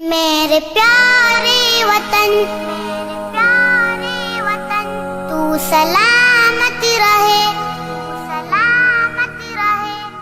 میرے پیارے وطن تو سلامت رہے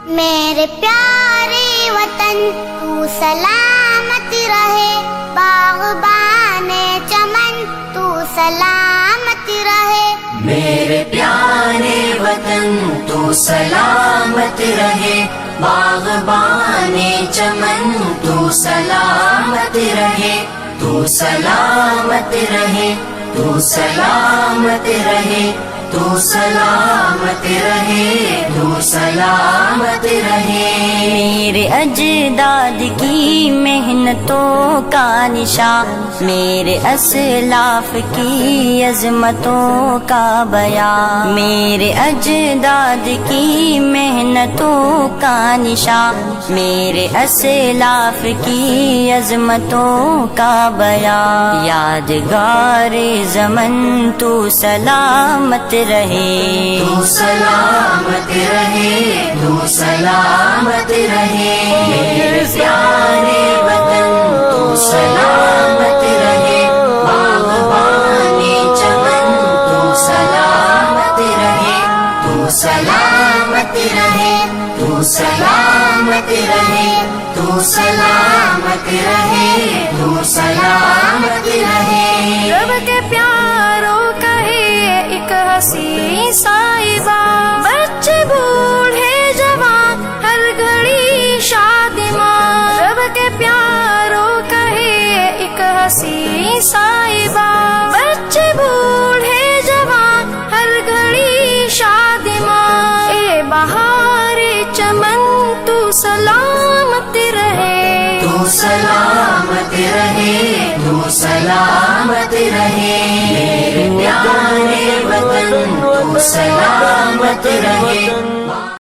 میرے پیارے وطن تو سلامت رہے باغبان چمن تو سلامت رہے میرے پیارے وطن تو سلامت رہے باغبان چمن تو سلامت رہے تو سلامت رہے تو سلامت رہے تو سلامت رہے تو سلامت رہے میرے اجداد کی محنتوں کا نشان میرے اسلاف کی عظمتوں کا بیان میرے اجداد کی محنتوں کا نشان میرے اسلاف کی عظمتوں کا بیان یادگار زمن تو سلامت رہے تو سلامت رہے تو سلامت رہے میرے پیارے وطن تو سلامت رہے باغبان چمن تو سلامت رہے تو سلامت رہے تو سلامت رہے تو سلامت رہے تو سلامت رہے رب کے پیاروں کا ایک حسین صاحبہ بچے بوڑھے جوان ہر گھڑی شادمان رب کے پیاروں کا ایک حسین صاحبہ بچے بوڑھے جوان ہر گھڑی شادمان اے بہار چمن تو سلامت رہے تو سلامت رہے تو سلامت رہے میرے پیارے وطن تو سلامت رہے